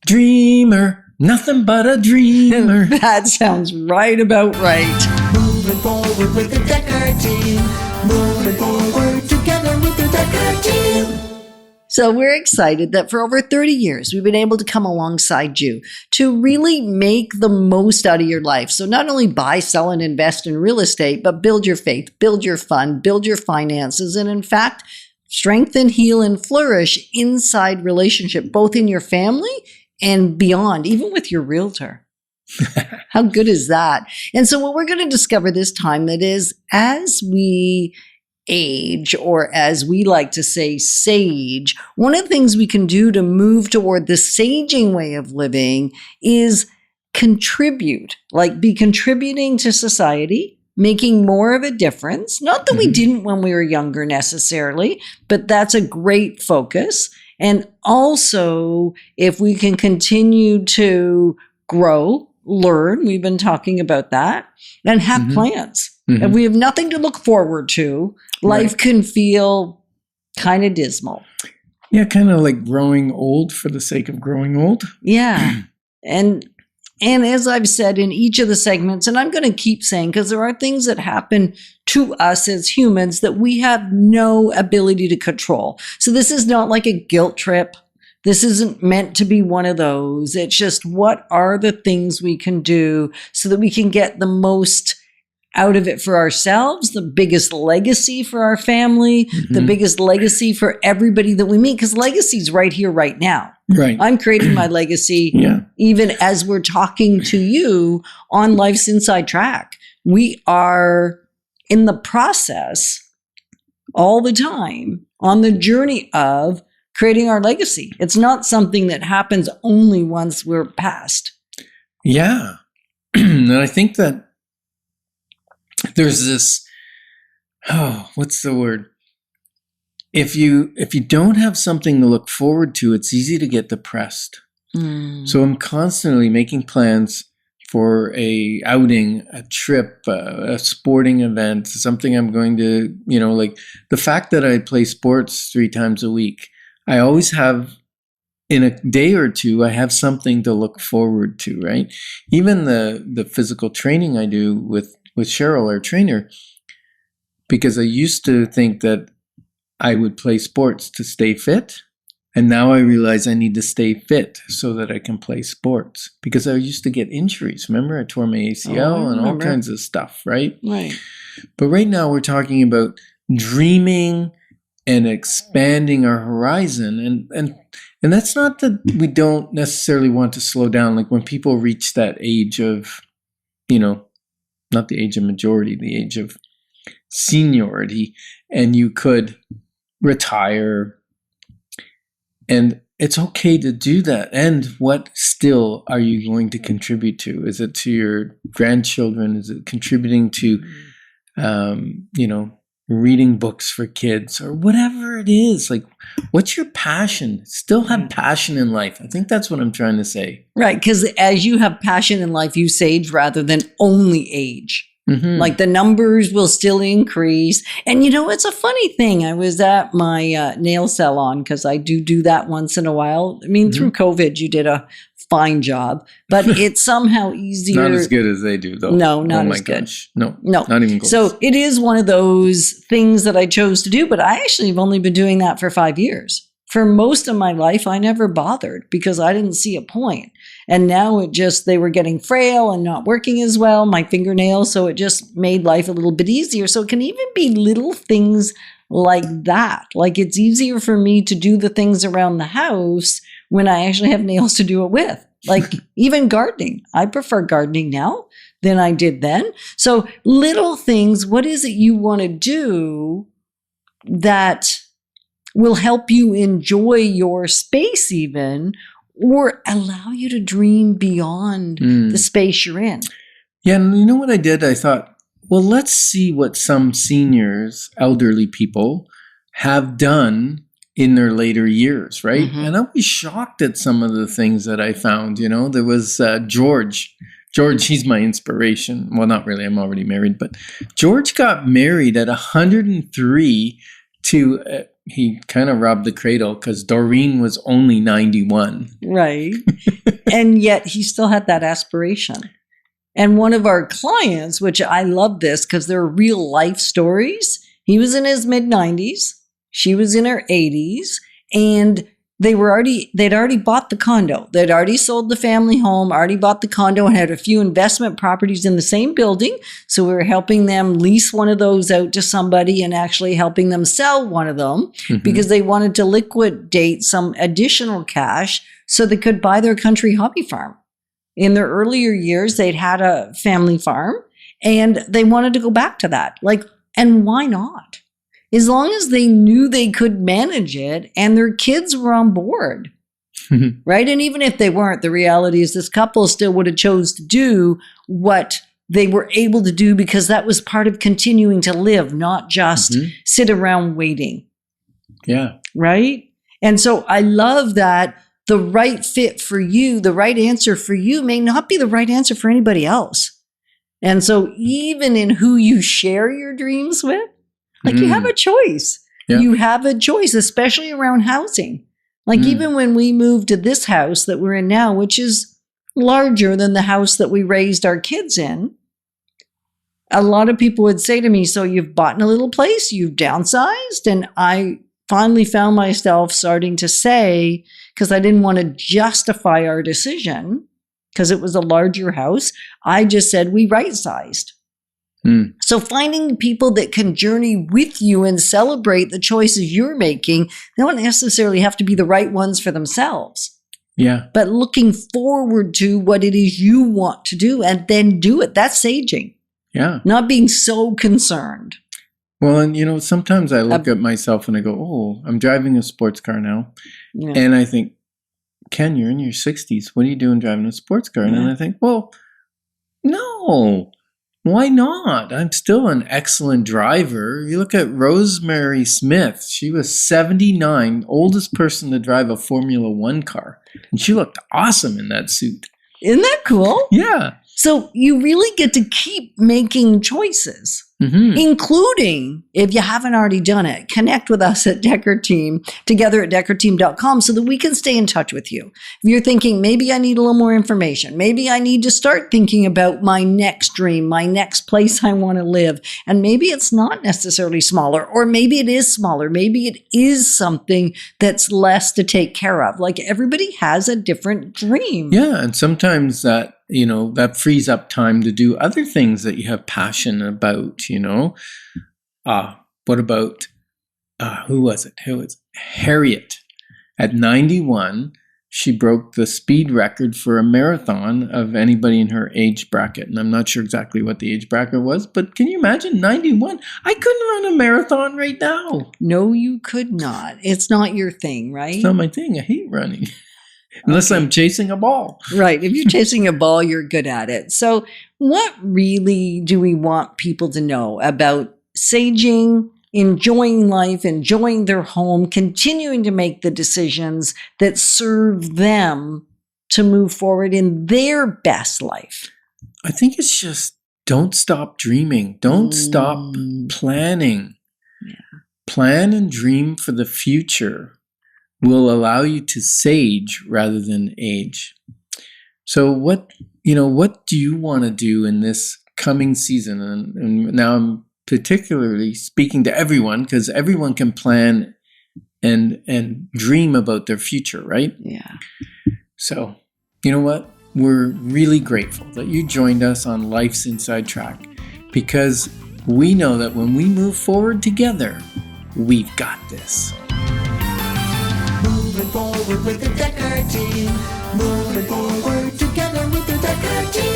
Dreamer, nothing but a dreamer. That sounds right about right. Moving forward with the Decker team. Moving forward together with the Decker team. So we're excited that for over 30 years, we've been able to come alongside you to really make the most out of your life. So not only buy, sell, and invest in real estate, but build your faith, build your fund, build your finances, and in fact, strengthen, heal, and flourish inside relationship, both in your family and beyond, even with your realtor. How good is that? And so what we're going to discover this time that is, as we age, or as we like to say, sage, one of the things we can do to move toward the saging way of living is contribute, like be contributing to society, making more of a difference. Not that we didn't when we were younger necessarily, but that's a great focus. And also, if we can continue to grow, learn, we've been talking about that, and have plans. If we have nothing to look forward to, life can feel kind of dismal. Yeah, kind of like growing old for the sake of growing old. Yeah. And as I've said in each of the segments, and I'm going to keep saying, because there are things that happen to us as humans that we have no ability to control. So this is not like a guilt trip. This isn't meant to be one of those. It's just, what are the things we can do so that we can get the most out of it for ourselves, the biggest legacy for our family, the biggest legacy for everybody that we meet, because legacy's right here, right now. Right. I'm creating my legacy even as we're talking to you on Life's Inside Track. We are in the process all the time on the journey of creating our legacy. It's not something that happens only once we're past. Yeah. And I think that there's this, what's the word? If you don't have something to look forward to, it's easy to get depressed. So I'm constantly making plans for a outing, a trip, a sporting event, something I'm going to, like the fact that I play sports 3 times a week, I always have, in a day or two, I have something to look forward to, right? Even the physical training I do with Cheryl, our trainer, because I used to think that I would play sports to stay fit. And now I realize I need to stay fit so that I can play sports, because I used to get injuries. Remember, I tore my ACL and all kinds of stuff, right? Right. But right now we're talking about dreaming and expanding our horizon. And that's not that we don't necessarily want to slow down. Like when people reach that age of, not the age of majority, the age of seniority, and you could retire, and it's okay to do that. And what still are you going to contribute to? Is it to your grandchildren? Is it contributing to, reading books for kids or whatever it is? Like, what's your passion? Still have passion in life. I think that's what I'm trying to say. Right. Because as you have passion in life, you sage rather than only age. Like the numbers will still increase. And it's a funny thing. I was at my nail salon, because I do that once in a while. I mean, through COVID, you did a fine job, but it's somehow easier. Not as good as they do, though. No, not as good. Gosh. No, not even close. So it is one of those things that I chose to do, but I actually have only been doing that for 5 years. For most of my life, I never bothered because I didn't see a point. And now they were getting frail and not working as well, my fingernails. So it just made life a little bit easier. So it can even be little things like that. Like it's easier for me to do the things around the house when I actually have nails to do it with. Like even gardening. I prefer gardening now than I did then. So little things, what is it you want to do that will help you enjoy your space even, or allow you to dream beyond the space you're in? Yeah, and you know what I did? I thought, well, let's see what some seniors, elderly people, have done in their later years, right? And I was shocked at some of the things that I found. There was George. George, he's my inspiration. Well, not really. I'm already married. But George got married at 103 to he kind of robbed the cradle because Doreen was only 91. Right. And yet he still had that aspiration. And one of our clients, which I love this because they're real life stories, he was in his mid-90s, she was in her 80s, and they'd already bought the condo. They'd already sold the family home, already bought the condo, and had a few investment properties in the same building. So we were helping them lease one of those out to somebody and actually helping them sell one of them because they wanted to liquidate some additional cash so they could buy their country hobby farm. In their earlier years, they'd had a family farm and they wanted to go back to that. And why not? As long as they knew they could manage it and their kids were on board, right? And even if they weren't, the reality is this couple still would have chose to do what they were able to do because that was part of continuing to live, not just sit around waiting. Yeah. Right? And so I love that the right fit for you, the right answer for you may not be the right answer for anybody else. And so even in who you share your dreams with, you have a choice. Yeah. You have a choice, especially around housing. Even when we moved to this house that we're in now, which is larger than the house that we raised our kids in, a lot of people would say to me, so you've bought in a little place, you've downsized? And I finally found myself starting to say, because I didn't want to justify our decision, because it was a larger house, I just said we right-sized. So finding people that can journey with you and celebrate the choices you're making, they don't necessarily have to be the right ones for themselves. Yeah. But looking forward to what it is you want to do and then do it. That's saging. Yeah. Not being so concerned. Well, and sometimes I look at myself and I go, oh, I'm driving a sports car now. Yeah. And I think, Ken, you're in your 60s. What are you doing driving a sports car? And then I think, well, no. Why not? I'm still an excellent driver. You look at Rosemary Smith. She was 79, oldest person to drive a Formula One car. And she looked awesome in that suit. Isn't that cool? Yeah. So you really get to keep making choices, including, if you haven't already done it, connect with us at Decker Team, together at deckerteam.com, so that we can stay in touch with you. If you're thinking, maybe I need a little more information, maybe I need to start thinking about my next dream, my next place I want to live, and maybe it's not necessarily smaller, or maybe it is smaller, maybe it is something that's less to take care of. Everybody has a different dream. Yeah, and sometimes that frees up time to do other things that you have passion about, What about, who was it? Harriet. At 91, she broke the speed record for a marathon of anybody in her age bracket. And I'm not sure exactly what the age bracket was, but can you imagine 91? I couldn't run a marathon right now. No, you could not. It's not your thing, right? It's not my thing. I hate running. Unless I'm chasing a ball. Right. If you're chasing a ball, you're good at it. So what really do we want people to know about saging, enjoying life, enjoying their home, continuing to make the decisions that serve them to move forward in their best life? I think it's just don't stop dreaming. Don't stop planning. Yeah. Plan and dream for the future will allow you to sage rather than age. So what do you want to do in this coming season? And now I'm particularly speaking to everyone, because everyone can plan and dream about their future, right? Yeah. So, you know what? We're really grateful that you joined us on Life's Inside Track, because we know that when we move forward together, we've got this. Moving forward with the Decker Team. Moving forward together with the Decker Team.